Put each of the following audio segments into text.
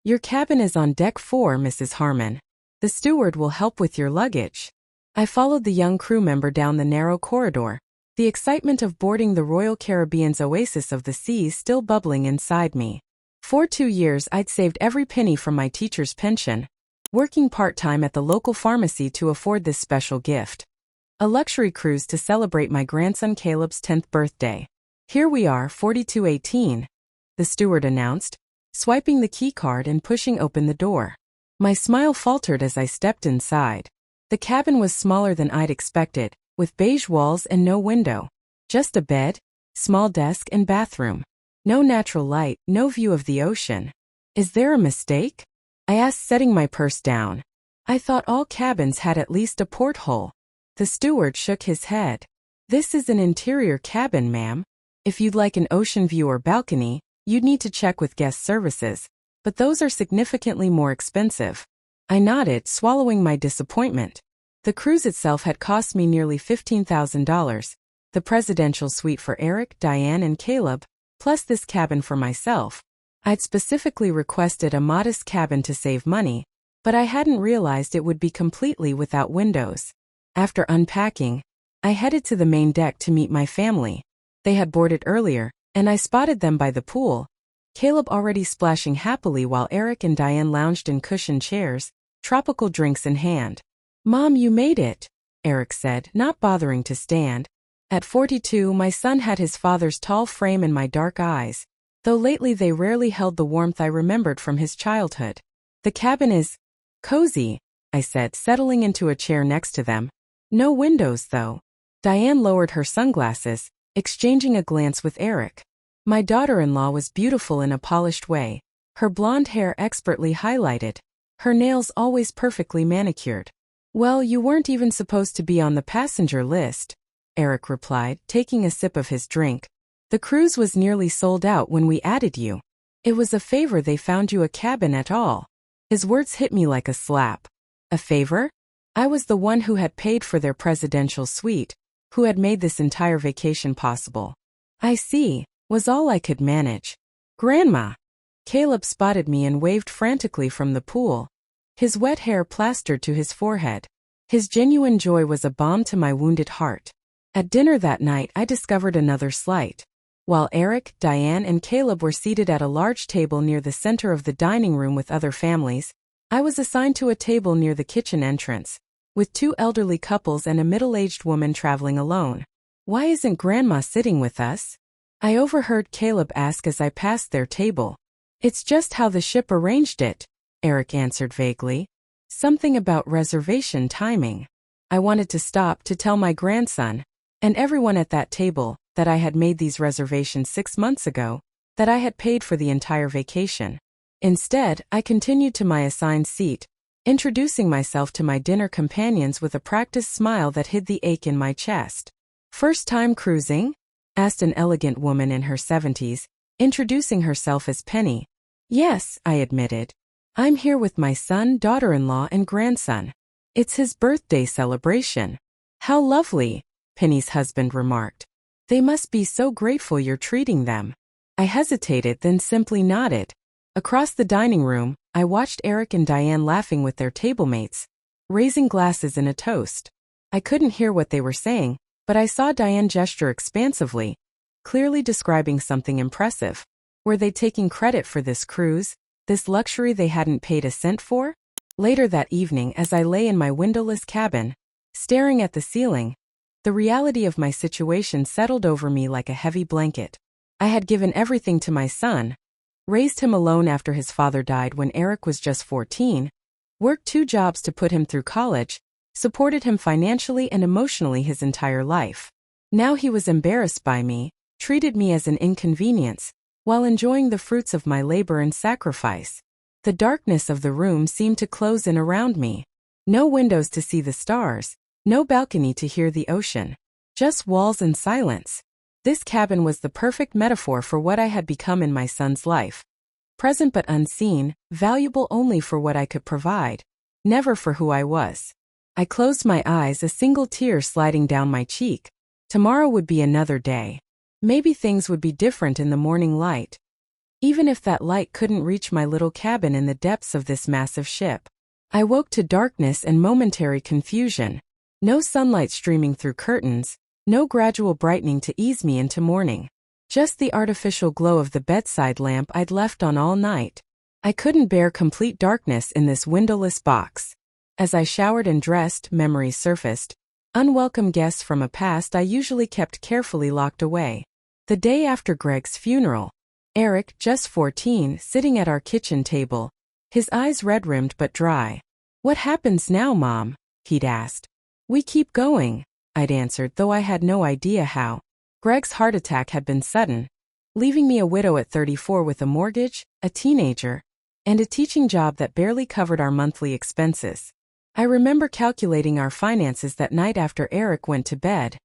Your cabin is on deck 4, Mrs. Harmon. The steward will help with your luggage. I followed the young crew member down the narrow corridor, the excitement of boarding the Royal Caribbean's oasis of the seas still bubbling inside me. For 2 years I'd saved every penny from my teacher's pension, working part-time at the local pharmacy to afford this special gift. A luxury cruise to celebrate my grandson Caleb's 10th birthday. Here we are, 4218, the steward announced, swiping the key card and pushing open the door. My smile faltered as I stepped inside. The cabin was smaller than I'd expected, with beige walls and no window. Just a bed, small desk and bathroom. No natural light, no view of the ocean. Is there a mistake? I asked, setting my purse down. I thought all cabins had at least a porthole. The steward shook his head. This is an interior cabin, ma'am. If you'd like an ocean view or balcony, you'd need to check with guest services, but those are significantly more expensive. I nodded, swallowing my disappointment. The cruise itself had cost me nearly $15,000. The presidential suite for Eric, Diane, and Caleb, plus this cabin for myself. I'd specifically requested a modest cabin to save money, but I hadn't realized it would be completely without windows. After unpacking, I headed to the main deck to meet my family. They had boarded earlier, and I spotted them by the pool, Caleb already splashing happily while Eric and Diane lounged in cushioned chairs, tropical drinks in hand. "Mom, you made it," Eric said, not bothering to stand. At 42, my son had his father's tall frame and my dark eyes, though lately they rarely held the warmth I remembered from his childhood. "The cabin is cozy," I said, settling into a chair next to them. "No windows, though." Diane lowered her sunglasses, exchanging a glance with Eric. My daughter-in-law was beautiful in a polished way, her blonde hair expertly highlighted, her nails always perfectly manicured. "Well, you weren't even supposed to be on the passenger list," Eric replied, taking a sip of his drink. "The cruise was nearly sold out when we added you. It was a favor they found you a cabin at all." His words hit me like a slap. A favor? I was the one who had paid for their presidential suite, who had made this entire vacation possible. "I see," was all I could manage. "Grandma!" Caleb spotted me and waved frantically from the pool, his wet hair plastered to his forehead. His genuine joy was a balm to my wounded heart. At dinner that night I discovered another slight. While Eric, Diane, and Caleb were seated at a large table near the center of the dining room with other families, I was assigned to a table near the kitchen entrance, with 2 elderly couples and a middle-aged woman traveling alone. "Why isn't Grandma sitting with us?" I overheard Caleb ask as I passed their table. "It's just how the ship arranged it," Eric answered vaguely. "Something about reservation timing." I wanted to stop to tell my grandson, and everyone at that table, that I had made these reservations 6 months ago, that I had paid for the entire vacation. Instead, I continued to my assigned seat, introducing myself to my dinner companions with a practiced smile that hid the ache in my chest. "First time cruising?" asked an elegant woman in her 70s, introducing herself as Penny. "Yes," I admitted. "I'm here with my son, daughter-in-law, and grandson. It's his birthday celebration." "How lovely," Penny's husband remarked. "They must be so grateful you're treating them." I hesitated, then simply nodded. Across the dining room, I watched Eric and Diane laughing with their tablemates, raising glasses in a toast. I couldn't hear what they were saying, but I saw Diane gesture expansively, clearly describing something impressive. Were they taking credit for this cruise, this luxury they hadn't paid a cent for? Later that evening, as I lay in my windowless cabin, staring at the ceiling, the reality of my situation settled over me like a heavy blanket. I had given everything to my son, raised him alone after his father died when Eric was just 14, worked 2 jobs to put him through college, supported him financially and emotionally his entire life. Now he was embarrassed by me, treated me as an inconvenience, while enjoying the fruits of my labor and sacrifice. The darkness of the room seemed to close in around me. No windows to see the stars, no balcony to hear the ocean, just walls and silence. This cabin was the perfect metaphor for what I had become in my son's life. Present but unseen, valuable only for what I could provide, never for who I was. I closed my eyes, a single tear sliding down my cheek. Tomorrow would be another day. Maybe things would be different in the morning light. even if that light couldn't reach my little cabin in the depths of this massive ship. I woke to darkness and momentary confusion. No sunlight streaming through curtains, no gradual brightening to ease me into morning. Just the artificial glow of the bedside lamp I'd left on all night. I couldn't bear complete darkness in this windowless box. As I showered and dressed, memories surfaced. Unwelcome guests from a past I usually kept carefully locked away. The day after Greg's funeral. Eric, just 14, sitting at our kitchen table. His eyes red-rimmed but dry. "What happens now, Mom?" he'd asked. "We keep going," I'd answered, though I had no idea how. Greg's heart attack had been sudden, leaving me a widow at 34 with a mortgage, a teenager, and a teaching job that barely covered our monthly expenses. I remember calculating our finances that night after Eric went to bed,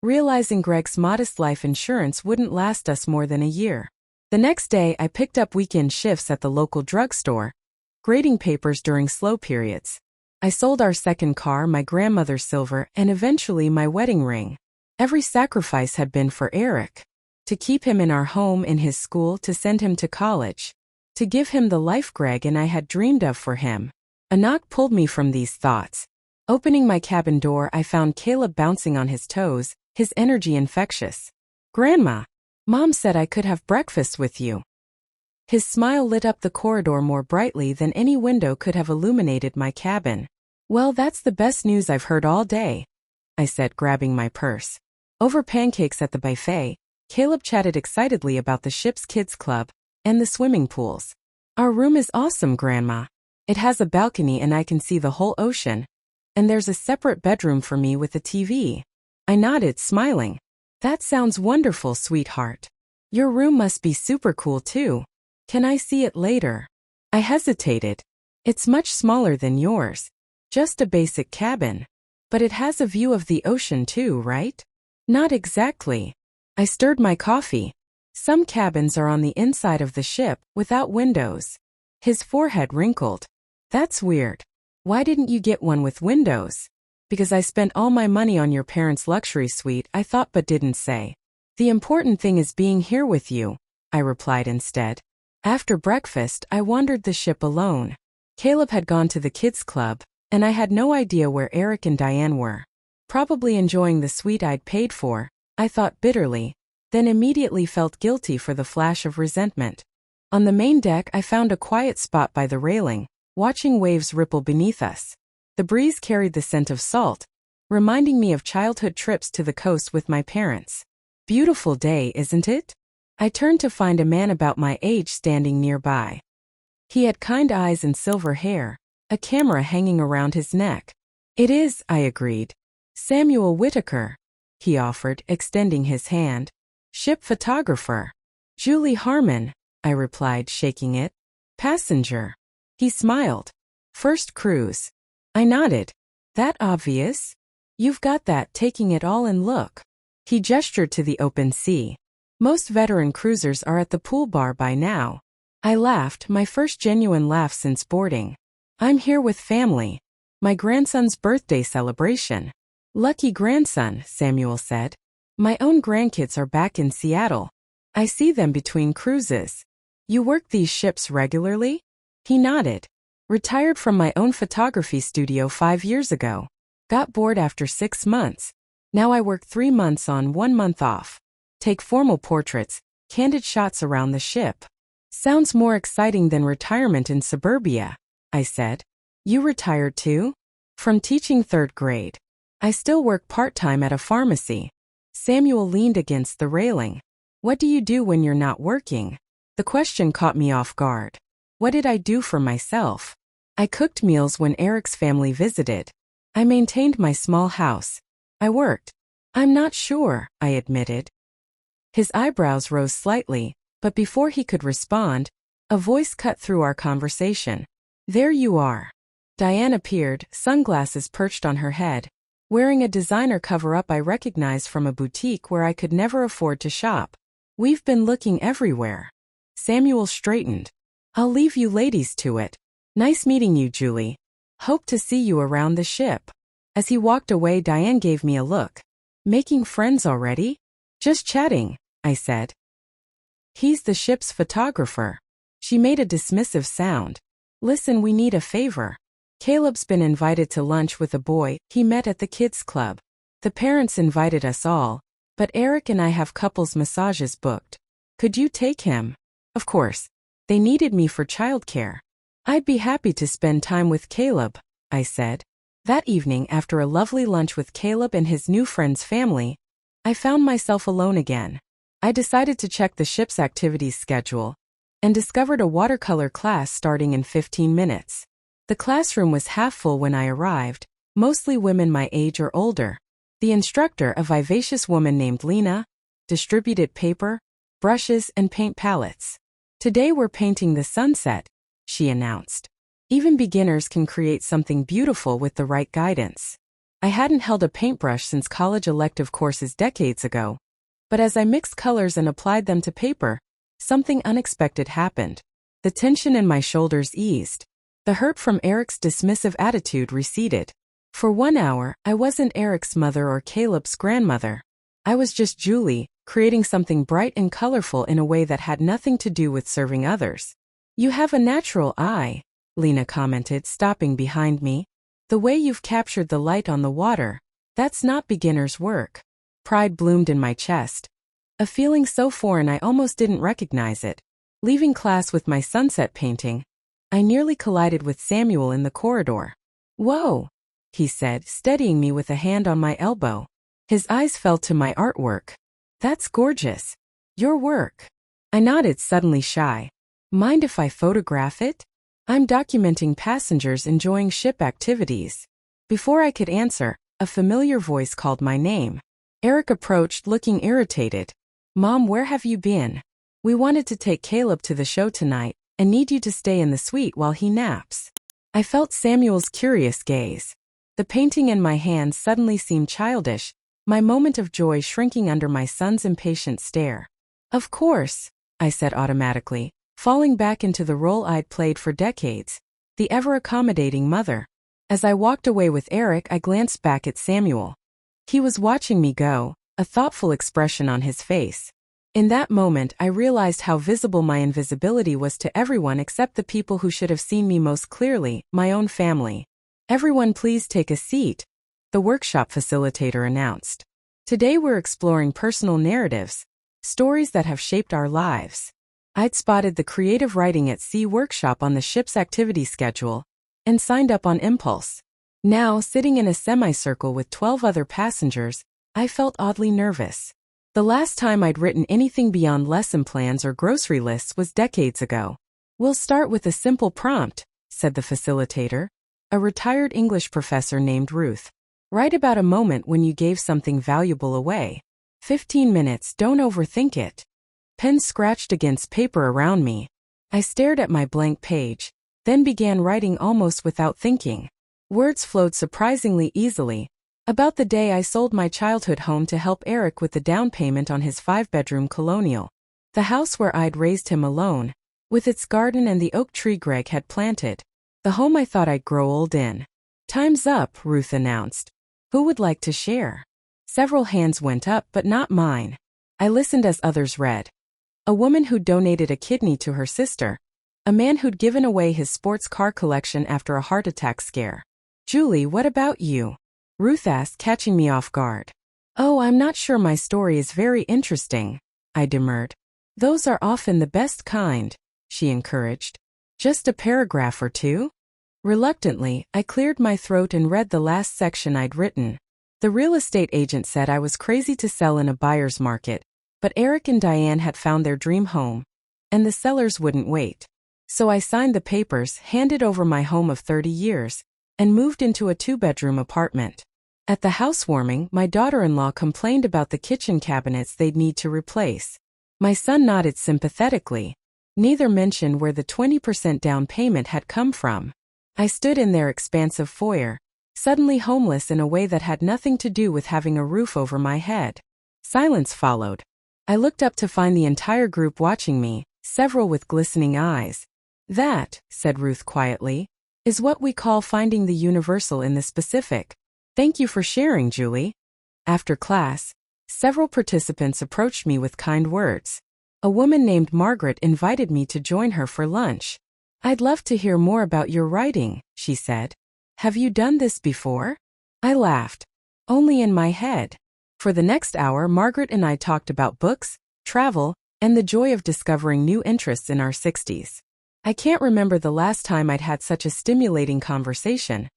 realizing Greg's modest life insurance wouldn't last us more than a year. The next day, I picked up weekend shifts at the local drugstore, grading papers during slow periods. I sold our second car, my grandmother's silver, and eventually my wedding ring. Every sacrifice had been for Eric. To keep him in our home, in his school, to send him to college. To give him the life Greg and I had dreamed of for him. A knock pulled me from these thoughts. Opening my cabin door, I found Caleb bouncing on his toes, his energy infectious. "Grandma, Mom said I could have breakfast with you." His smile lit up the corridor more brightly than any window could have illuminated my cabin. "Well, that's the best news I've heard all day," I said, grabbing my purse. Over pancakes at the buffet, Caleb chatted excitedly about the ship's kids club and the swimming pools. "Our room is awesome, Grandma. It has a balcony and I can see the whole ocean. And there's a separate bedroom for me with a TV." I nodded, smiling. "That sounds wonderful, sweetheart. Your room must be super cool too. Can I see it later?" I hesitated. "It's much smaller than yours. Just a basic cabin. But it has a view of the ocean too, right?" "Not exactly." I stirred my coffee. "Some cabins are on the inside of the ship, without windows." His forehead wrinkled. "That's weird. Why didn't you get one with windows?" "Because I spent all my money on your parents' luxury suite," I thought but didn't say. "The important thing is being here with you," I replied instead. After breakfast, I wandered the ship alone. Caleb had gone to the kids' club, and I had no idea where Eric and Diane were. Probably enjoying the suite I'd paid for, I thought bitterly, then immediately felt guilty for the flash of resentment. On the main deck, I found a quiet spot by the railing, watching waves ripple beneath us. The breeze carried the scent of salt, reminding me of childhood trips to the coast with my parents. "Beautiful day, isn't it?" I turned to find a man about my age standing nearby. He had kind eyes and silver hair, a camera hanging around his neck. "It is," I agreed. "Samuel Whitaker," he offered, extending his hand. "Ship photographer." "Julie Harmon," I replied, shaking it. "Passenger." He smiled. "First cruise." I nodded. "That obvious? You've got that, taking it all in, look." He gestured to the open sea. "Most veteran cruisers are at the pool bar by now." I laughed, my first genuine laugh since boarding. "I'm here with family. My grandson's birthday celebration." "Lucky grandson," Samuel said. "My own grandkids are back in Seattle. I see them between cruises." "You work these ships regularly?" He nodded. "Retired from my own photography studio 5 years ago. Got bored after 6 months. Now I work 3 months on, 1 month off. Take formal portraits, candid shots around the ship." "Sounds more exciting than retirement in suburbia," I said. "You retired too?" "From teaching 3rd grade. I still work part-time at a pharmacy." Samuel leaned against the railing. "What do you do when you're not working?" The question caught me off guard. What did I do for myself? I cooked meals when Eric's family visited. I maintained my small house. I worked. "I'm not sure," I admitted. His eyebrows rose slightly, but before he could respond, a voice cut through our conversation. "There you are." Diane appeared, sunglasses perched on her head, wearing a designer cover-up I recognized from a boutique where I could never afford to shop. "We've been looking everywhere." Samuel straightened. "I'll leave you ladies to it. Nice meeting you, Julie. Hope to see you around the ship." As he walked away, Diane gave me a look. "Making friends already?" "Just chatting," I said. He's the ship's photographer. She made a dismissive sound. Listen, we need a favor. Caleb's been invited to lunch with a boy he met at the kids' club. The parents invited us all, but Eric and I have couples massages booked. Could you take him? Of course. They needed me for childcare. I'd be happy to spend time with Caleb, I said. That evening, after a lovely lunch with Caleb and his new friend's family, I found myself alone again. I decided to check the ship's activities schedule and discovered a watercolor class starting in 15 minutes. The classroom was half full when I arrived, mostly women my age or older. The instructor, a vivacious woman named Lena, distributed paper, brushes, and paint palettes. Today we're painting the sunset, she announced. Even beginners can create something beautiful with the right guidance. I hadn't held a paintbrush since college elective courses decades ago, but as I mixed colors and applied them to paper, something unexpected happened. The tension in my shoulders eased. The hurt from Eric's dismissive attitude receded. For 1 hour, I wasn't Eric's mother or Caleb's grandmother. I was just Julie, creating something bright and colorful in a way that had nothing to do with serving others. You have a natural eye, Lena commented, stopping behind me. The way you've captured the light on the water, that's not beginner's work. Pride bloomed in my chest. A feeling so foreign I almost didn't recognize it. Leaving class with my sunset painting, I nearly collided with Samuel in the corridor. Whoa, he said, steadying me with a hand on my elbow. His eyes fell to my artwork. That's gorgeous. Your work. I nodded, suddenly shy. Mind if I photograph it? I'm documenting passengers enjoying ship activities. Before I could answer, a familiar voice called my name. Eric approached, looking irritated. Mom, where have you been? We wanted to take Caleb to the show tonight and need you to stay in the suite while he naps. I felt Samuel's curious gaze. The painting in my hands suddenly seemed childish, my moment of joy shrinking under my son's impatient stare. Of course, I said automatically, falling back into the role I'd played for decades, the ever-accommodating mother. As I walked away with Eric, I glanced back at Samuel. He was watching me go, a thoughtful expression on his face. In that moment, I realized how visible my invisibility was to everyone except the people who should have seen me most clearly, my own family. Everyone, please take a seat, the workshop facilitator announced. Today we're exploring personal narratives, stories that have shaped our lives. I'd spotted the creative writing at sea workshop on the ship's activity schedule and signed up on impulse. Now, sitting in a semicircle with 12 other passengers, I felt oddly nervous. The last time I'd written anything beyond lesson plans or grocery lists was decades ago. We'll start with a simple prompt, said the facilitator, a retired English professor named Ruth. Write about a moment when you gave something valuable away. 15 minutes, don't overthink it. Pen scratched against paper around me. I stared at my blank page, then began writing almost without thinking. Words flowed surprisingly easily. About the day I sold my childhood home to help Eric with the down payment on his 5-bedroom colonial. The house where I'd raised him alone, with its garden and the oak tree Greg had planted. The home I thought I'd grow old in. Time's up, Ruth announced. Who would like to share? Several hands went up, but not mine. I listened as others read. A woman who'd donated a kidney to her sister. A man who'd given away his sports car collection after a heart attack scare. Julie, what about you? Ruth asked, catching me off guard. Oh, I'm not sure my story is very interesting, I demurred. Those are often the best kind, she encouraged. Just a paragraph or two? Reluctantly, I cleared my throat and read the last section I'd written. The real estate agent said I was crazy to sell in a buyer's market, but Eric and Diane had found their dream home, and the sellers wouldn't wait. So I signed the papers, handed over my home of 30 years, and moved into a 2-bedroom apartment. At the housewarming, my daughter-in-law complained about the kitchen cabinets they'd need to replace. My son nodded sympathetically. Neither mentioned where the 20% down payment had come from. I stood in their expansive foyer, suddenly homeless in a way that had nothing to do with having a roof over my head. Silence followed. I looked up to find the entire group watching me, several with glistening eyes. That, said Ruth quietly, is what we call finding the universal in the specific. Thank you for sharing, Julie. After class, several participants approached me with kind words. A woman named Margaret invited me to join her for lunch. I'd love to hear more about your writing, she said. Have you done this before? I laughed. Only in my head. For the next hour, Margaret and I talked about books, travel, and the joy of discovering new interests in our 60s. I can't remember the last time I'd had such a stimulating conversation.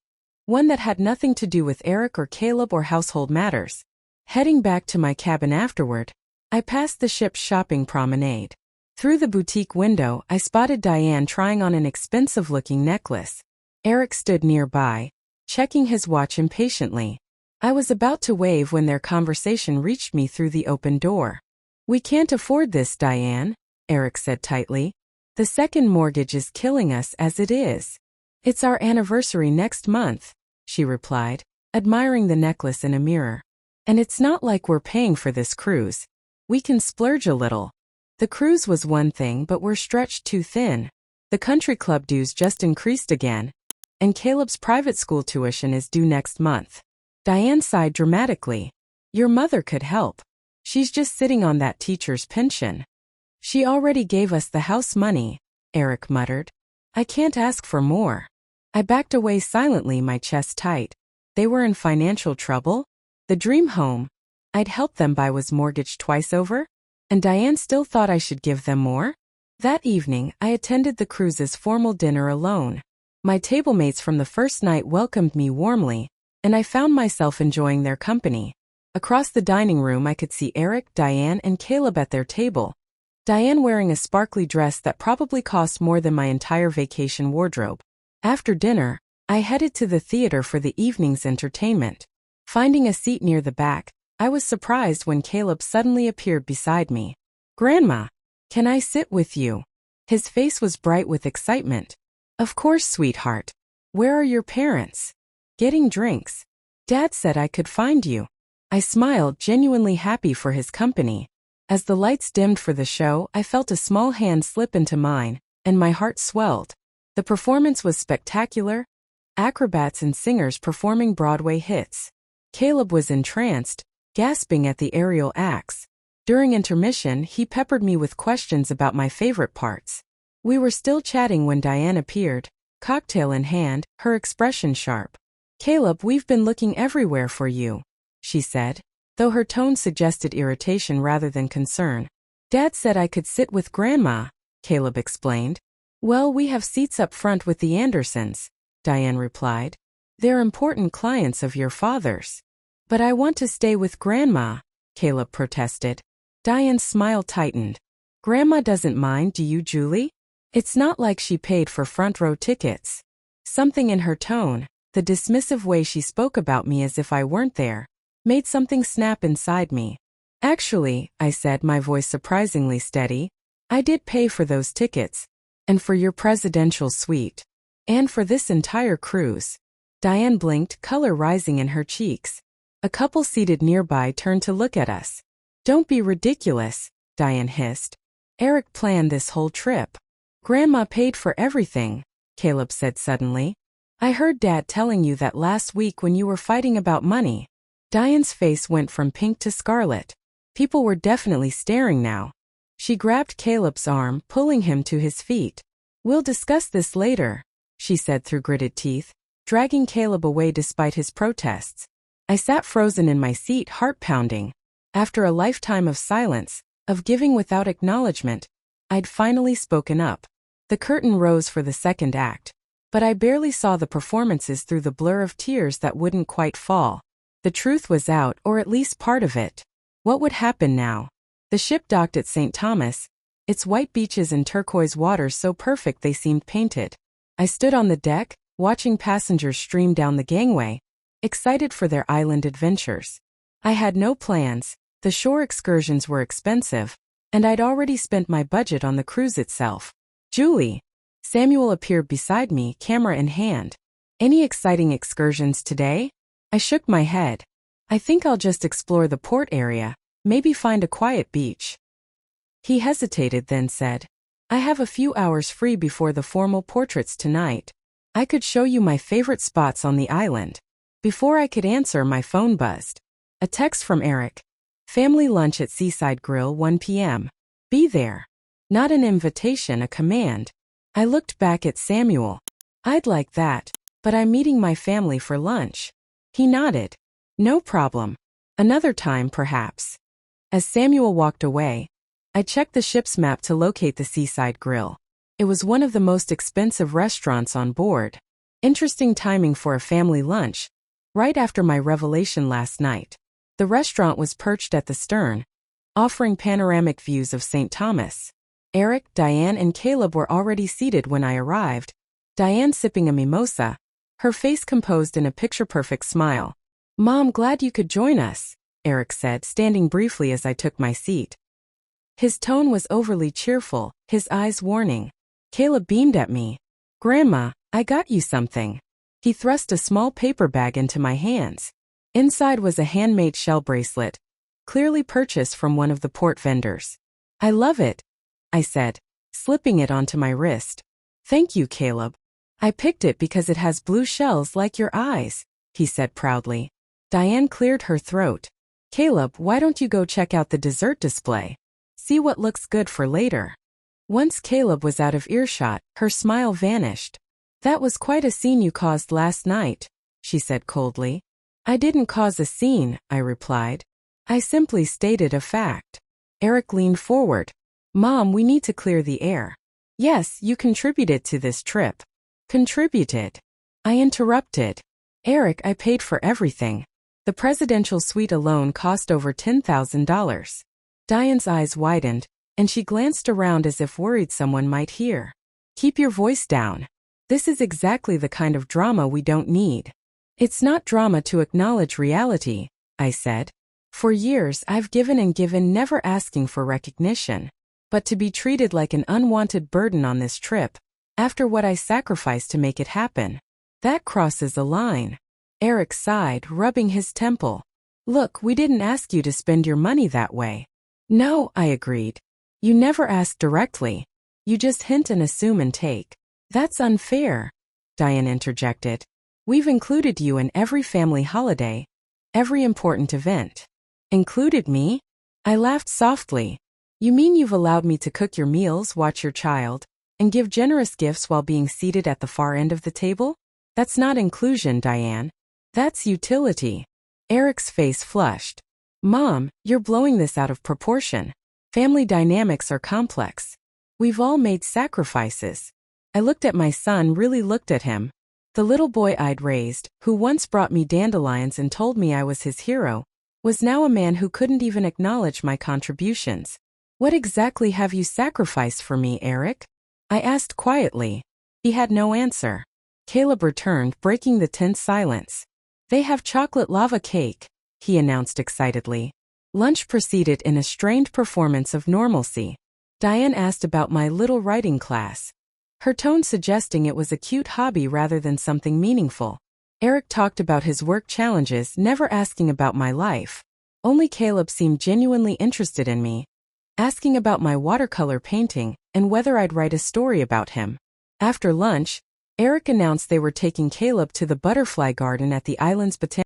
One that had nothing to do with Eric or Caleb or household matters. Heading back to my cabin afterward, I passed the ship's shopping promenade. Through the boutique window, I spotted Diane trying on an expensive-looking necklace. Eric stood nearby, checking his watch impatiently. I was about to wave when their conversation reached me through the open door. We can't afford this, Diane, Eric said tightly. The second mortgage is killing us as it is. It's our anniversary next month, she replied, admiring the necklace in a mirror. And it's not like we're paying for this cruise. We can splurge a little. The cruise was one thing, but we're stretched too thin. The country club dues just increased again, and Caleb's private school tuition is due next month. Diane sighed dramatically. Your mother could help. She's just sitting on that teacher's pension. She already gave us the house money, Eric muttered. I can't ask for more. I backed away silently, my chest tight. They were in financial trouble? The dream home I'd helped them buy was mortgaged twice over? And Diane still thought I should give them more? That evening, I attended the cruise's formal dinner alone. My tablemates from the first night welcomed me warmly, and I found myself enjoying their company. Across the dining room I could see Eric, Diane, and Caleb at their table. Diane wearing a sparkly dress that probably cost more than my entire vacation wardrobe. After dinner, I headed to the theater for the evening's entertainment. Finding a seat near the back, I was surprised when Caleb suddenly appeared beside me. Grandma, can I sit with you? His face was bright with excitement. Of course, sweetheart. Where are your parents? Getting drinks. Dad said I could find you. I smiled, genuinely happy for his company. As the lights dimmed for the show, I felt a small hand slip into mine, and my heart swelled. The performance was spectacular. Acrobats and singers performing Broadway hits. Caleb was entranced, gasping at the aerial acts. During intermission, he peppered me with questions about my favorite parts. We were still chatting when Diane appeared, cocktail in hand, her expression sharp. Caleb, we've been looking everywhere for you, she said, though her tone suggested irritation rather than concern. Dad said I could sit with Grandma, Caleb explained. Well, we have seats up front with the Andersons, Diane replied. They're important clients of your father's. But I want to stay with Grandma, Caleb protested. Diane's smile tightened. Grandma doesn't mind, do you, Julie? It's not like she paid for front row tickets. Something in her tone, the dismissive way she spoke about me as if I weren't there, made something snap inside me. Actually, I said, my voice surprisingly steady, I did pay for those tickets. And for your presidential suite. And for this entire cruise. Diane blinked, color rising in her cheeks. A couple seated nearby turned to look at us. Don't be ridiculous, Diane hissed. Eric planned this whole trip. Grandma paid for everything, Caleb said suddenly. I heard Dad telling you that last week when you were fighting about money. Diane's face went from pink to scarlet. People were definitely staring now. She grabbed Caleb's arm, pulling him to his feet. We'll discuss this later, she said through gritted teeth, dragging Caleb away despite his protests. I sat frozen in my seat, heart pounding. After a lifetime of silence, of giving without acknowledgement, I'd finally spoken up. The curtain rose for the second act, but I barely saw the performances through the blur of tears that wouldn't quite fall. The truth was out, or at least part of it. What would happen now? The ship docked at St. Thomas, its white beaches and turquoise waters so perfect they seemed painted. I stood on the deck, watching passengers stream down the gangway, excited for their island adventures. I had no plans, the shore excursions were expensive, and I'd already spent my budget on the cruise itself. Julie. Samuel appeared beside me, camera in hand. Any exciting excursions today? I shook my head. I think I'll just explore the port area, maybe find a quiet beach. He hesitated, then said, I have a few hours free before the formal portraits tonight. I could show you my favorite spots on the island. Before I could answer, my phone buzzed. A text from Eric. Family lunch at Seaside Grill, 1 p.m. Be there. Not an invitation, a command. I looked back at Samuel. I'd like that, but I'm meeting my family for lunch. He nodded. No problem. Another time, perhaps. As Samuel walked away, I checked the ship's map to locate the seaside grill. It was one of the most expensive restaurants on board. Interesting timing for a family lunch, right after my revelation last night. The restaurant was perched at the stern, offering panoramic views of St. Thomas. Eric, Diane, and Caleb were already seated when I arrived, Diane sipping a mimosa, her face composed in a picture-perfect smile. "Mom, glad you could join us," Eric said, standing briefly as I took my seat. His tone was overly cheerful, his eyes warning. Caleb beamed at me. "Grandma, I got you something." He thrust a small paper bag into my hands. Inside was a handmade shell bracelet, clearly purchased from one of the port vendors. "I love it," I said, slipping it onto my wrist. "Thank you, Caleb. I picked it because it has blue shells like your eyes," he said proudly. Diane cleared her throat. "Caleb, why don't you go check out the dessert display? See what looks good for later." Once Caleb was out of earshot, her smile vanished. "That was quite a scene you caused last night," she said coldly. "I didn't cause a scene," I replied. "I simply stated a fact." Eric leaned forward. "Mom, we need to clear the air." "Yes, you contributed to this trip." "Contributed?" I interrupted. "Eric, I paid for everything. The presidential suite alone cost over $10,000. Diane's eyes widened, and she glanced around as if worried someone might hear. "Keep your voice down. This is exactly the kind of drama we don't need." "It's not drama to acknowledge reality," I said. "For years I've given and given, never asking for recognition. But to be treated like an unwanted burden on this trip, after what I sacrificed to make it happen, that crosses a line." Eric sighed, rubbing his temple. "Look, we didn't ask you to spend your money that way." "No," I agreed. "You never ask directly. You just hint and assume and take." "That's unfair," Diane interjected. "We've included you in every family holiday, every important event." "Included me?" I laughed softly. "You mean you've allowed me to cook your meals, watch your child, and give generous gifts while being seated at the far end of the table? That's not inclusion, Diane. That's utility." Eric's face flushed. "Mom, you're blowing this out of proportion. Family dynamics are complex. We've all made sacrifices." I looked at my son, really looked at him. The little boy I'd raised, who once brought me dandelions and told me I was his hero, was now a man who couldn't even acknowledge my contributions. "What exactly have you sacrificed for me, Eric?" I asked quietly. He had no answer. Caleb returned, breaking the tense silence. "They have chocolate lava cake," he announced excitedly. Lunch proceeded in a strained performance of normalcy. Diane asked about my little writing class, her tone suggesting it was a cute hobby rather than something meaningful. Eric talked about his work challenges, never asking about my life. Only Caleb seemed genuinely interested in me, asking about my watercolor painting and whether I'd write a story about him. After lunch, Eric announced they were taking Caleb to the butterfly garden at the island's botanical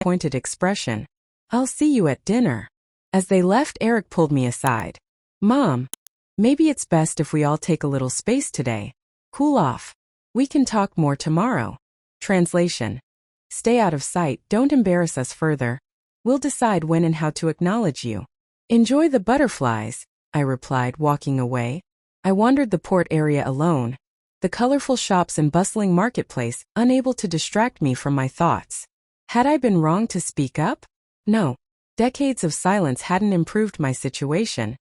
pointed expression. "I'll see you at dinner." As they left, Eric pulled me aside. "Mom, maybe it's best if we all take a little space today. Cool off. We can talk more tomorrow." Translation: "Stay out of sight, don't embarrass us further. We'll decide when and how to acknowledge you." "Enjoy the butterflies," I replied, walking away. I wandered the port area alone, the colorful shops and bustling marketplace unable to distract me from my thoughts. Had I been wrong to speak up? No. Decades of silence hadn't improved my situation.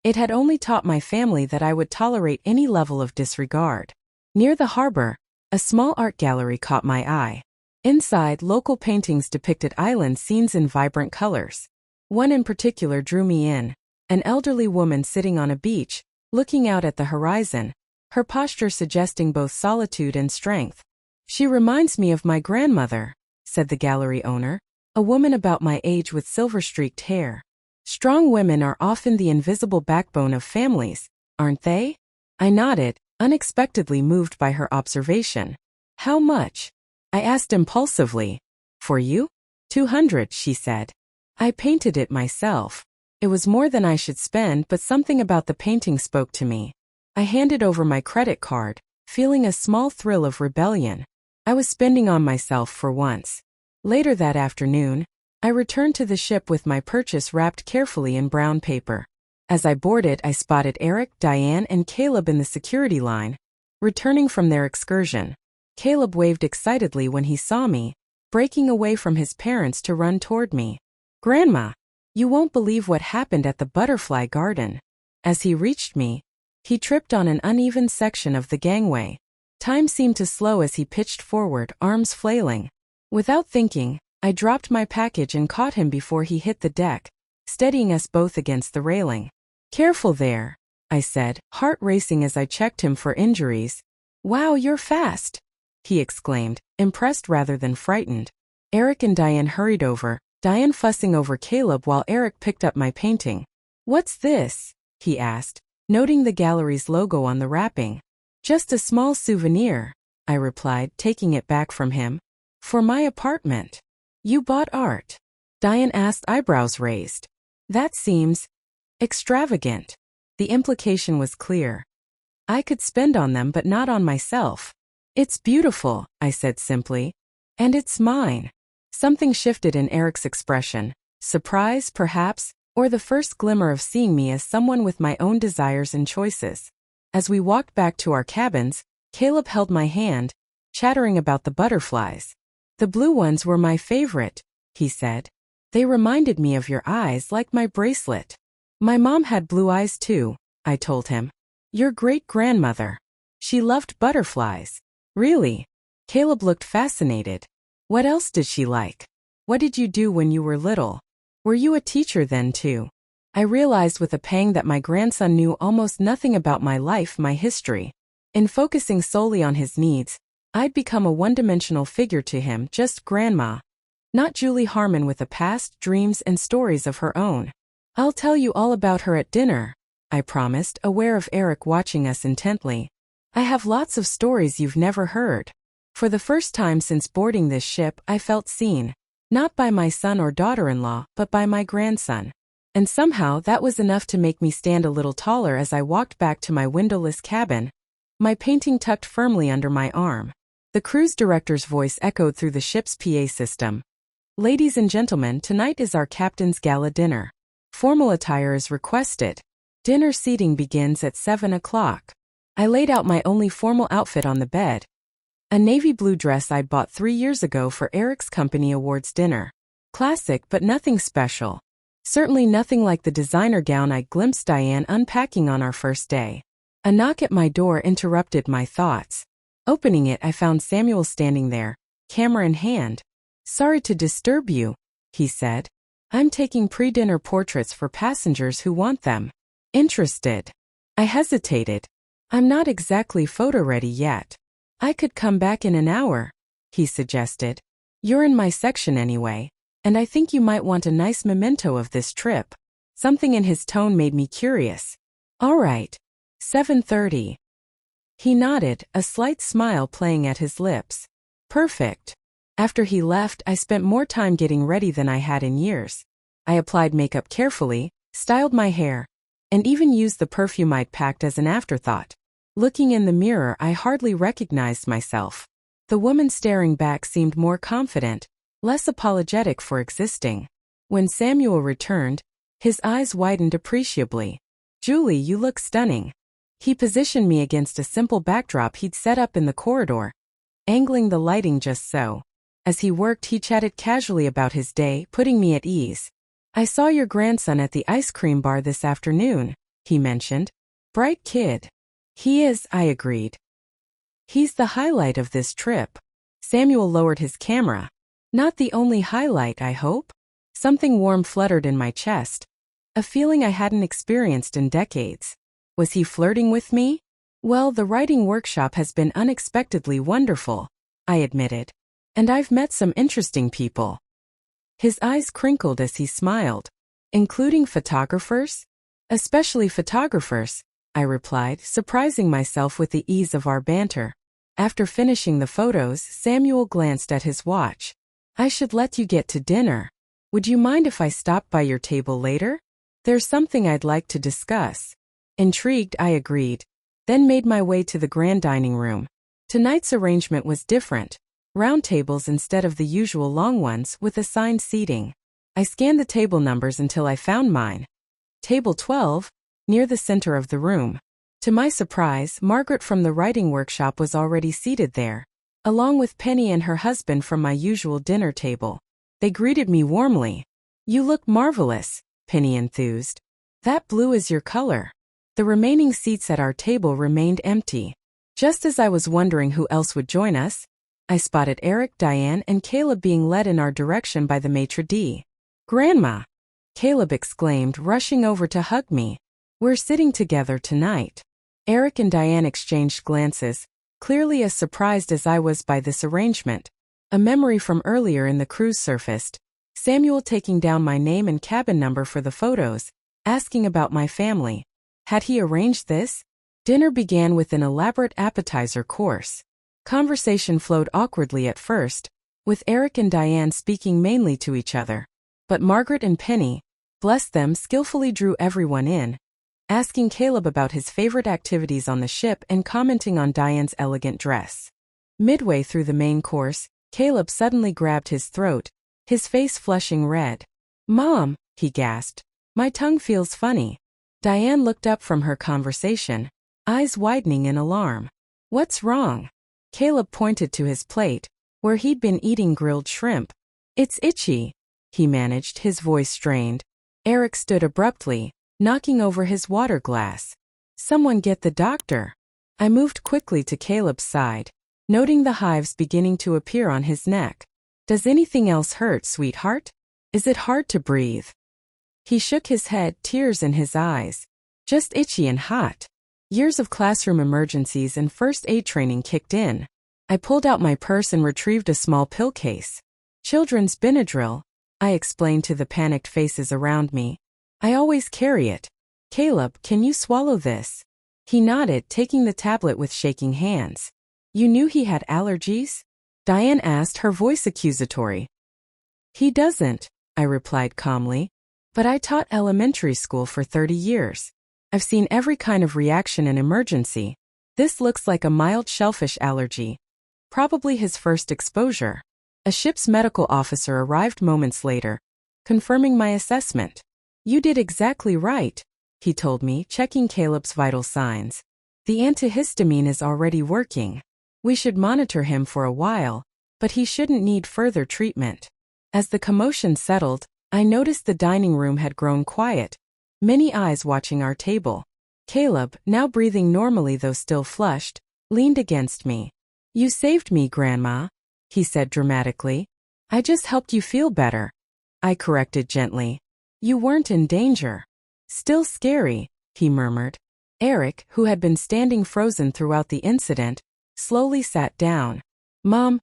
It had only taught my family that I would tolerate any level of disregard. Near the harbor, a small art gallery caught my eye. Inside, local paintings depicted island scenes in vibrant colors. One in particular drew me in, an elderly woman sitting on a beach, looking out at the horizon, her posture suggesting both solitude and strength. "She reminds me of my grandmother," said the gallery owner. A woman about my age with silver-streaked hair. Strong women are often the invisible backbone of families, aren't they? I nodded, unexpectedly moved by her observation. How much? I asked impulsively. For you? 200, she said. I painted it myself. It was more than I should spend, but something about the painting spoke to me. I handed over my credit card, feeling a small thrill of rebellion. I was spending on myself for once. Later that afternoon, I returned to the ship with my purchase wrapped carefully in brown paper. As I boarded, I spotted Eric, Diane, and Caleb in the security line, returning from their excursion. Caleb waved excitedly when he saw me, breaking away from his parents to run toward me. Grandma, you won't believe what happened at the butterfly garden. As he reached me, he tripped on an uneven section of the gangway. Time seemed to slow as he pitched forward, arms flailing. Without thinking, I dropped my package and caught him before he hit the deck, steadying us both against the railing. Careful there, I said, heart racing as I checked him for injuries. Wow, you're fast, he exclaimed, impressed rather than frightened. Eric and Diane hurried over, Diane fussing over Caleb while Eric picked up my painting. What's this? He asked, noting the gallery's logo on the wrapping. Just a small souvenir, I replied, taking it back from him. For my apartment. You bought art? Diane asked, eyebrows raised. That seems extravagant. The implication was clear. I could spend on them but not on myself. It's beautiful, I said simply. And it's mine. Something shifted in Eric's expression. Surprise, perhaps, or the first glimmer of seeing me as someone with my own desires and choices. As we walked back to our cabins, Caleb held my hand, chattering about the butterflies. The blue ones were my favorite, he said. They reminded me of your eyes like my bracelet. My mom had blue eyes too, I told him. Your great-grandmother. She loved butterflies. Really? Caleb looked fascinated. What else did she like? What did you do when you were little? Were you a teacher then too? I realized with a pang that my grandson knew almost nothing about my life, my history. In focusing solely on his needs, I'd become a one-dimensional figure to him, just Grandma. Not Julie Harmon with a past, dreams, and stories of her own. I'll tell you all about her at dinner, I promised, aware of Eric watching us intently. I have lots of stories you've never heard. For the first time since boarding this ship, I felt seen. Not by my son or daughter-in-law, but by my grandson. And somehow that was enough to make me stand a little taller as I walked back to my windowless cabin, my painting tucked firmly under my arm. The cruise director's voice echoed through the ship's PA system. Ladies and gentlemen, tonight is our captain's gala dinner. Formal attire is requested. Dinner seating begins at 7 o'clock. I laid out my only formal outfit on the bed. A navy blue dress I'd bought 3 years ago for Eric's company awards dinner. Classic but nothing special. Certainly nothing like the designer gown I glimpsed Diane unpacking on our first day. A knock at my door interrupted my thoughts. Opening it, I found Samuel standing there, camera in hand. Sorry to disturb you, he said. I'm taking pre-dinner portraits for passengers who want them. Interested? I hesitated. I'm not exactly photo-ready yet. I could come back in an hour, he suggested. You're in my section anyway, and I think you might want a nice memento of this trip. Something in his tone made me curious. All right. 7:30. He nodded, a slight smile playing at his lips. Perfect. After he left, I spent more time getting ready than I had in years. I applied makeup carefully, styled my hair, and even used the perfume I'd packed as an afterthought. Looking in the mirror, I hardly recognized myself. The woman staring back seemed more confident, less apologetic for existing. When Samuel returned, his eyes widened appreciably. Julie, you look stunning. He positioned me against a simple backdrop he'd set up in the corridor, angling the lighting just so. As he worked, he chatted casually about his day, putting me at ease. I saw your grandson at the ice cream bar this afternoon, he mentioned. Bright kid. He is, I agreed. He's the highlight of this trip. Samuel lowered his camera. Not the only highlight, I hope? Something warm fluttered in my chest. A feeling I hadn't experienced in decades. Was he flirting with me? Well, the writing workshop has been unexpectedly wonderful, I admitted. And I've met some interesting people. His eyes crinkled as he smiled. Including photographers? Especially photographers, I replied, surprising myself with the ease of our banter. After finishing the photos, Samuel glanced at his watch. I should let you get to dinner. Would you mind if I stopped by your table later? There's something I'd like to discuss. Intrigued, I agreed, then made my way to the grand dining room. Tonight's arrangement was different. Round tables instead of the usual long ones with assigned seating. I scanned the table numbers until I found mine. Table 12, near the center of the room. To my surprise, Margaret from the writing workshop was already seated there, along with Penny and her husband from my usual dinner table. They greeted me warmly. You look marvelous, Penny enthused. That blue is your color. The remaining seats at our table remained empty. Just as I was wondering who else would join us, I spotted Eric, Diane, and Caleb being led in our direction by the maitre d'. Grandma! Caleb exclaimed, rushing over to hug me. We're sitting together tonight. Eric and Diane exchanged glances, clearly as surprised as I was by this arrangement. A memory from earlier in the cruise surfaced. Samuel taking down my name and cabin number for the photos, asking about my family. Had he arranged this? Dinner began with an elaborate appetizer course. Conversation flowed awkwardly at first, with Eric and Diane speaking mainly to each other. But Margaret and Penny, bless them, skillfully drew everyone in, asking Caleb about his favorite activities on the ship and commenting on Diane's elegant dress. Midway through the main course, Caleb suddenly grabbed his throat, his face flushing red. Mom, he gasped, my tongue feels funny. Diane looked up from her conversation, eyes widening in alarm. What's wrong? Caleb pointed to his plate, where he'd been eating grilled shrimp. It's itchy, he managed, his voice strained. Eric stood abruptly, knocking over his water glass. Someone get the doctor. I moved quickly to Caleb's side, noting the hives beginning to appear on his neck. Does anything else hurt, sweetheart? Is it hard to breathe? He shook his head, tears in his eyes. Just itchy and hot. Years of classroom emergencies and first aid training kicked in. I pulled out my purse and retrieved a small pill case. Children's Benadryl, I explained to the panicked faces around me. I always carry it. Caleb, can you swallow this? He nodded, taking the tablet with shaking hands. You knew he had allergies? Diane asked, her voice accusatory. He doesn't, I replied calmly. But I taught elementary school for 30 years. I've seen every kind of reaction and emergency. This looks like a mild shellfish allergy. Probably his first exposure. A ship's medical officer arrived moments later, confirming my assessment. You did exactly right, he told me, checking Caleb's vital signs. The antihistamine is already working. We should monitor him for a while, but he shouldn't need further treatment. As the commotion settled, I noticed the dining room had grown quiet, many eyes watching our table. Caleb, now breathing normally though still flushed, leaned against me. You saved me, Grandma, he said dramatically. I just helped you feel better. I corrected gently. You weren't in danger. Still scary, he murmured. Eric, who had been standing frozen throughout the incident, slowly sat down. Mom,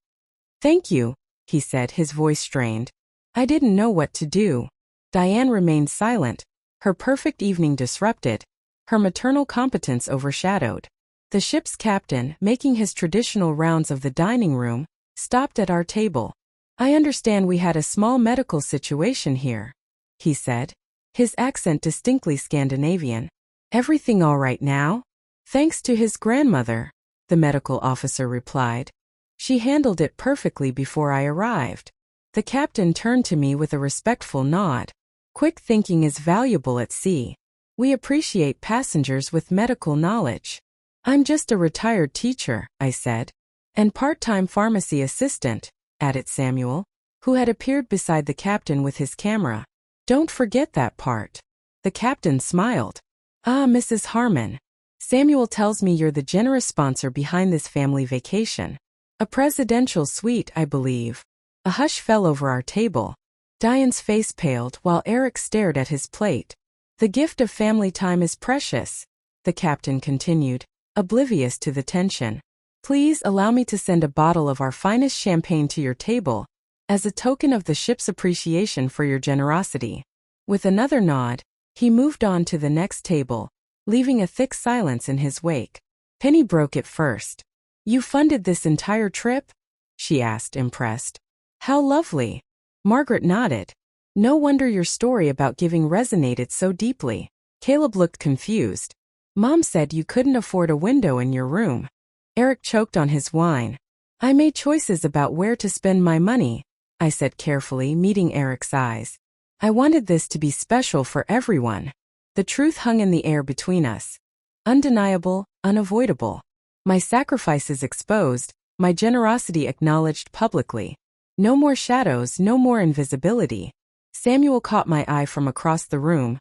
thank you, he said, his voice strained. I didn't know what to do. Diane remained silent, her perfect evening disrupted, her maternal competence overshadowed. The ship's captain, making his traditional rounds of the dining room, stopped at our table. I understand we had a small medical situation here, he said, his accent distinctly Scandinavian. Everything all right now? Thanks to his grandmother, the medical officer replied. She handled it perfectly before I arrived. The captain turned to me with a respectful nod. Quick thinking is valuable at sea. We appreciate passengers with medical knowledge. I'm just a retired teacher, I said. And part-time pharmacy assistant, added Samuel, who had appeared beside the captain with his camera. Don't forget that part. The captain smiled. Ah, Mrs. Harmon. Samuel tells me you're the generous sponsor behind this family vacation. A presidential suite, I believe. A hush fell over our table. Diane's face paled while Eric stared at his plate. The gift of family time is precious, the captain continued, oblivious to the tension. Please allow me to send a bottle of our finest champagne to your table. as a token of the ship's appreciation for your generosity." With another nod, he moved on to the next table, leaving a thick silence in his wake. Penny broke it first. "You funded this entire trip?" she asked, impressed. "How lovely." Margaret nodded. "No wonder your story about giving resonated so deeply." Caleb looked confused. "Mom said you couldn't afford a window in your room." Eric choked on his wine. "I made choices about where to spend my money," I said carefully, meeting Eric's eyes. "I wanted this to be special for everyone." The truth hung in the air between us. Undeniable, unavoidable. My sacrifices exposed, my generosity acknowledged publicly. No more shadows, no more invisibility. Samuel caught my eye from across the room,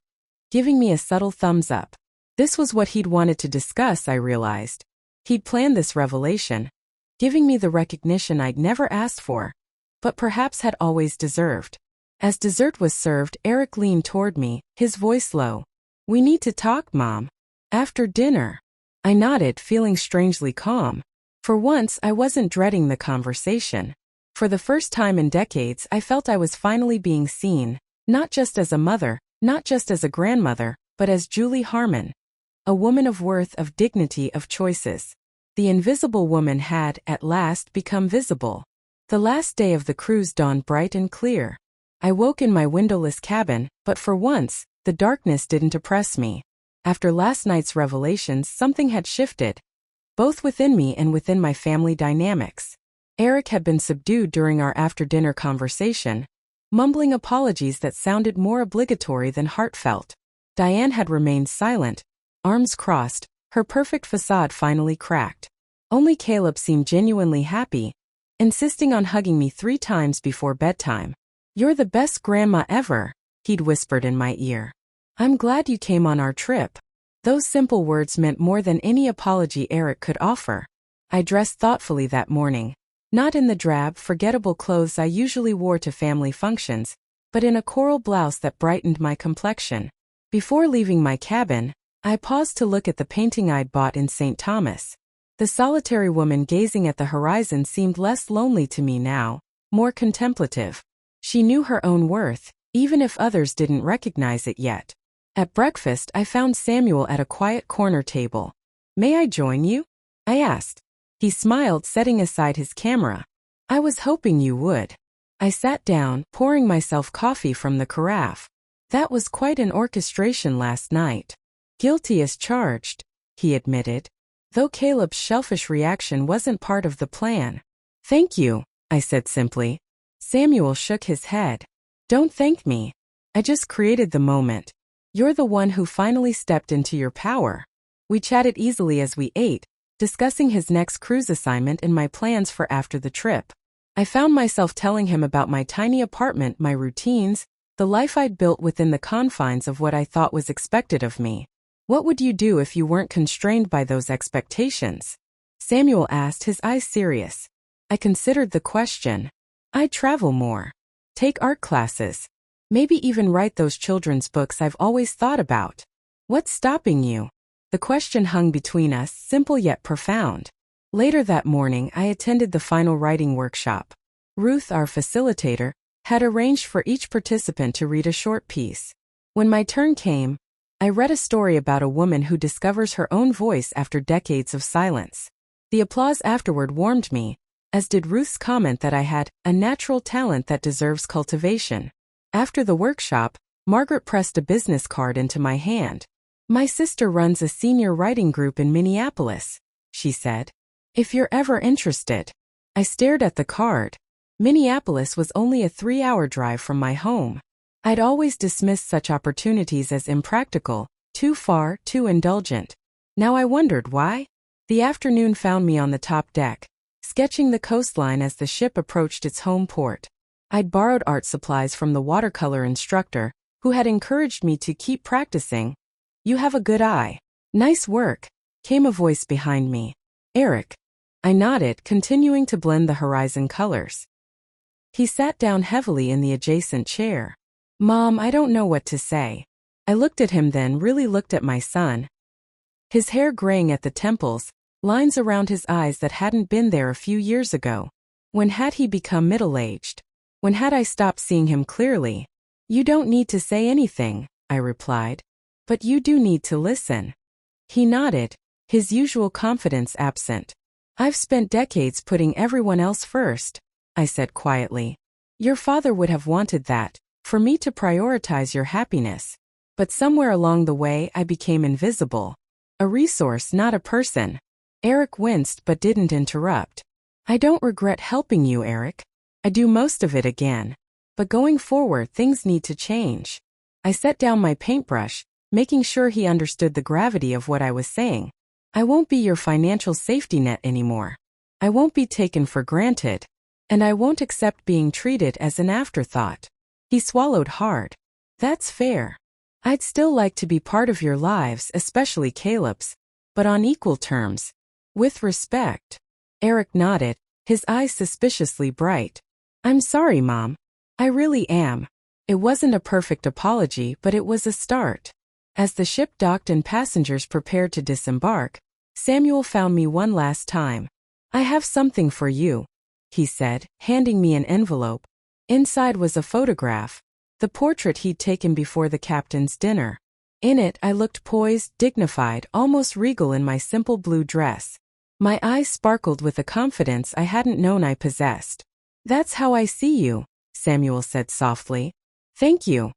giving me a subtle thumbs up. This was what he'd wanted to discuss, I realized. He'd planned this revelation, giving me the recognition I'd never asked for, but perhaps had always deserved. As dessert was served, Eric leaned toward me, his voice low. "We need to talk, Mom. After dinner." I nodded, feeling strangely calm. For once, I wasn't dreading the conversation. For the first time in decades, I felt I was finally being seen, not just as a mother, not just as a grandmother, but as Julie Harmon. A woman of worth, of dignity, of choices. The invisible woman had, at last, become visible. The last day of the cruise dawned bright and clear. I woke in my windowless cabin, but for once, the darkness didn't oppress me. After last night's revelations, something had shifted, both within me and within my family dynamics. Eric had been subdued during our after-dinner conversation, mumbling apologies that sounded more obligatory than heartfelt. Diane had remained silent, arms crossed, her perfect facade finally cracked. Only Caleb seemed genuinely happy, insisting on hugging me 3 times before bedtime. "You're the best grandma ever," he'd whispered in my ear. "I'm glad you came on our trip." Those simple words meant more than any apology Eric could offer. I dressed thoughtfully that morning, not in the drab, forgettable clothes I usually wore to family functions, but in a coral blouse that brightened my complexion. Before leaving my cabin, I paused to look at the painting I'd bought in St. Thomas. The solitary woman gazing at the horizon seemed less lonely to me now, more contemplative. She knew her own worth, even if others didn't recognize it yet. At breakfast, I found Samuel at a quiet corner table. "May I join you?" I asked. He smiled, setting aside his camera. "I was hoping you would." I sat down, pouring myself coffee from the carafe. "That was quite an orchestration last night." "Guilty as charged," he admitted, though Caleb's shellfish reaction wasn't part of the plan. "Thank you," I said simply. Samuel shook his head. "Don't thank me. I just created the moment. You're the one who finally stepped into your power." We chatted easily as we ate, discussing his next cruise assignment and my plans for after the trip. I found myself telling him about my tiny apartment, my routines, the life I'd built within the confines of what I thought was expected of me. "What would you do if you weren't constrained by those expectations?" Samuel asked, his eyes serious. I considered the question. "I'd travel more. Take art classes. Maybe even write those children's books I've always thought about." "What's stopping you?" The question hung between us, simple yet profound. Later that morning, I attended the final writing workshop. Ruth, our facilitator, had arranged for each participant to read a short piece. When my turn came, I read a story about a woman who discovers her own voice after decades of silence. The applause afterward warmed me, as did Ruth's comment that I had a natural talent that deserves cultivation. After the workshop, Margaret pressed a business card into my hand. "My sister runs a senior writing group in Minneapolis," she said. "If you're ever interested." I stared at the card. Minneapolis was only a 3-hour drive from my home. I'd always dismissed such opportunities as impractical, too far, too indulgent. Now I wondered why. The afternoon found me on the top deck, sketching the coastline as the ship approached its home port. I'd borrowed art supplies from the watercolor instructor, who had encouraged me to keep practicing. "You have a good eye." "Nice work," came a voice behind me. "Eric." I nodded, continuing to blend the horizon colors. He sat down heavily in the adjacent chair. "Mom, I don't know what to say." I looked at him, then really looked at my son. His hair graying at the temples, lines around his eyes that hadn't been there a few years ago. When had he become middle-aged? When had I stopped seeing him clearly? You don't need to say anything, I replied. But you do need to listen. He nodded, his usual confidence absent. I've spent decades putting everyone else first, I said quietly. Your father would have wanted that, for me to prioritize your happiness. But somewhere along the way I became invisible. A resource, not a person. Eric winced but didn't interrupt. I don't regret helping you, Eric. I do most of it again. But going forward, things need to change. I set down my paintbrush, making sure he understood the gravity of what I was saying. I won't be your financial safety net anymore. I won't be taken for granted. And I won't accept being treated as an afterthought. He swallowed hard. That's fair. I'd still like to be part of your lives, especially Caleb's, but on equal terms. With respect. Eric nodded, his eyes suspiciously bright. I'm sorry, Mom. I really am. It wasn't a perfect apology, but it was a start. As the ship docked and passengers prepared to disembark, Samuel found me one last time. I have something for you, he said, handing me an envelope. Inside was a photograph, the portrait he'd taken before the captain's dinner. In it, I looked poised, dignified, almost regal in my simple blue dress. My eyes sparkled with a confidence I hadn't known I possessed. That's how I see you, Samuel said softly. Thank you,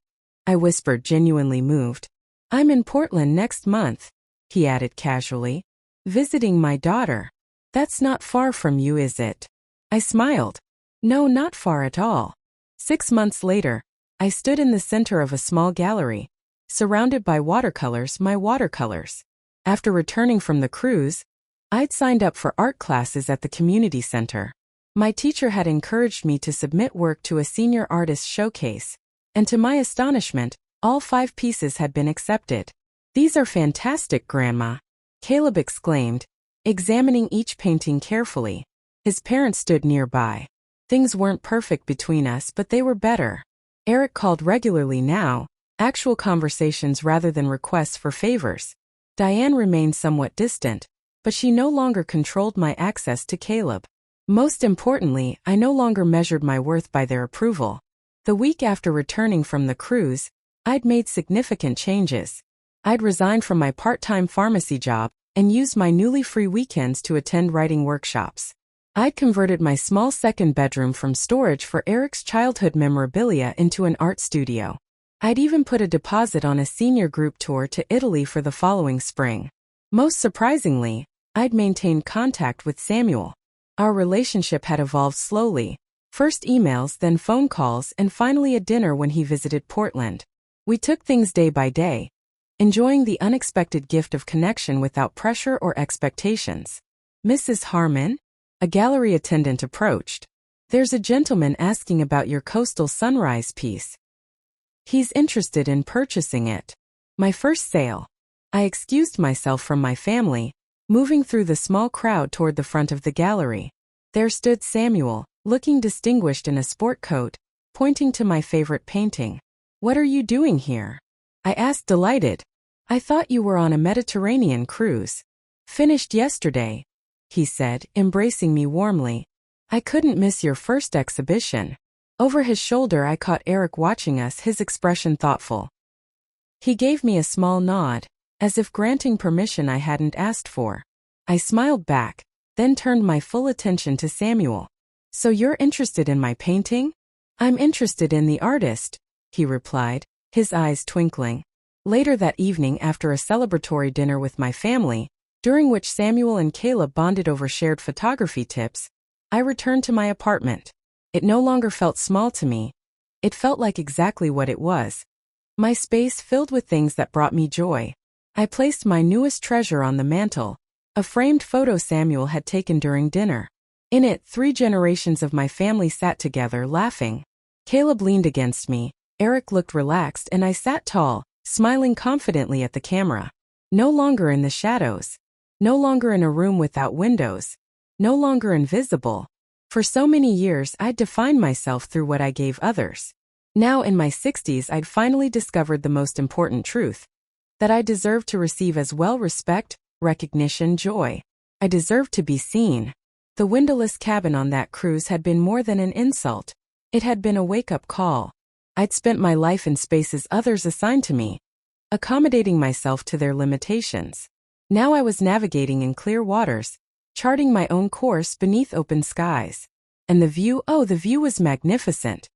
I whispered, genuinely moved. I'm in Portland next month, he added casually. Visiting my daughter. That's not far from you, is it? I smiled. No, not far at all. 6 months later, I stood in the center of a small gallery, surrounded by watercolors, my watercolors. After returning from the cruise, I'd signed up for art classes at the community center. My teacher had encouraged me to submit work to a senior artist showcase, and to my astonishment, all 5 pieces had been accepted. These are fantastic, Grandma, Caleb exclaimed, examining each painting carefully. His parents stood nearby. Things weren't perfect between us, but they were better. Eric called regularly now, actual conversations rather than requests for favors. Diane remained somewhat distant, but she no longer controlled my access to Caleb. Most importantly, I no longer measured my worth by their approval. The week after returning from the cruise, I'd made significant changes. I'd resigned from my part-time pharmacy job and used my newly free weekends to attend writing workshops. I'd converted my small second bedroom from storage for Eric's childhood memorabilia into an art studio. I'd even put a deposit on a senior group tour to Italy for the following spring. Most surprisingly, I'd maintained contact with Samuel. Our relationship had evolved slowly, first emails, then phone calls, and finally a dinner when he visited Portland. We took things day by day, enjoying the unexpected gift of connection without pressure or expectations. Mrs. Harmon? A gallery attendant approached. There's a gentleman asking about your coastal sunrise piece. He's interested in purchasing it. My first sale. I excused myself from my family, moving through the small crowd toward the front of the gallery. There stood Samuel, looking distinguished in a sport coat, pointing to my favorite painting. What are you doing here? I asked, delighted. I thought you were on a Mediterranean cruise. Finished yesterday, he said, embracing me warmly. I couldn't miss your first exhibition. Over his shoulder I caught Eric watching us, his expression thoughtful. He gave me a small nod, as if granting permission I hadn't asked for. I smiled back, then turned my full attention to Samuel. So you're interested in my painting? I'm interested in the artist, he replied, his eyes twinkling. Later that evening, after a celebratory dinner with my family, during which Samuel and Caleb bonded over shared photography tips, I returned to my apartment. It no longer felt small to me. It felt like exactly what it was. My space filled with things that brought me joy. I placed my newest treasure on the mantel, a framed photo Samuel had taken during dinner. In it, 3 generations of my family sat together, laughing. Caleb leaned against me, Eric looked relaxed, and I sat tall, smiling confidently at the camera. No longer in the shadows. No longer in a room without windows. No longer invisible. For so many years I'd defined myself through what I gave others. Now in my 60s I'd finally discovered the most important truth. That I deserved to receive as well respect, recognition, joy. I deserved to be seen. The windowless cabin on that cruise had been more than an insult. It had been a wake-up call. I'd spent my life in spaces others assigned to me, accommodating myself to their limitations. Now I was navigating in clear waters, charting my own course beneath open skies. And the view was magnificent.